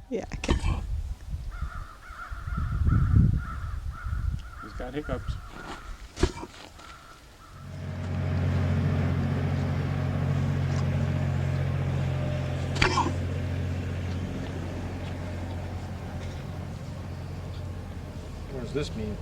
Yeah, okay. He's got hiccups. What does this mean?